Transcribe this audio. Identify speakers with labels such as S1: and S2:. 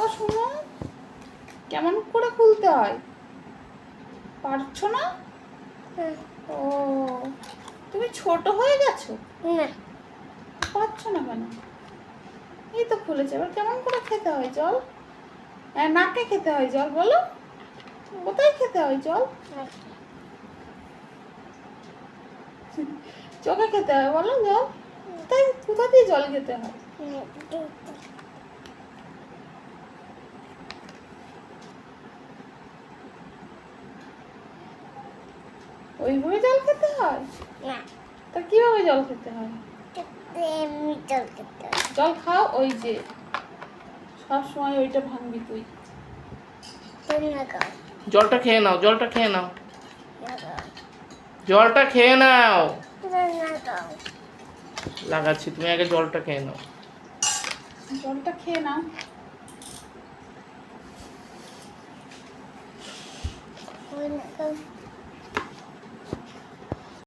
S1: তো শোনো, কেমন করে খুলতে হয় পারছো না? ও, তুমি ছোট হয়ে গেছো?
S2: না,
S1: পারছো না কেন? এই তো খুলেছে, এবার কেমন করে খেতে হয় জল? হ্যাঁ, নাকে খেতে হয় জল, বলো কোথায় খেতে হয় জল? চোখে খেতে হয়, বলো জল কোথায়, কোথা দিয়ে জল খেতে হয়? ওইভাবে জল খেতে হয়?
S2: না,
S1: তা কিভাবে জল খেতে হয়?
S2: এমনি জল খেতে হয়।
S1: জল খাও, ওই যে সব সময় ওইটা ভাঙবি তুই।
S2: তুমি লাগাও,
S3: জলটা খেয়ে নাও, জলটা খেয়ে নাও,
S2: লাগাও,
S3: জলটা খেয়ে নাও।
S2: লাগাও।
S3: লাগাচ্ছি, তুমি আগে জলটা খেয়ে নাও।
S1: জলটা খেয়ে নাও।
S2: লাগাও।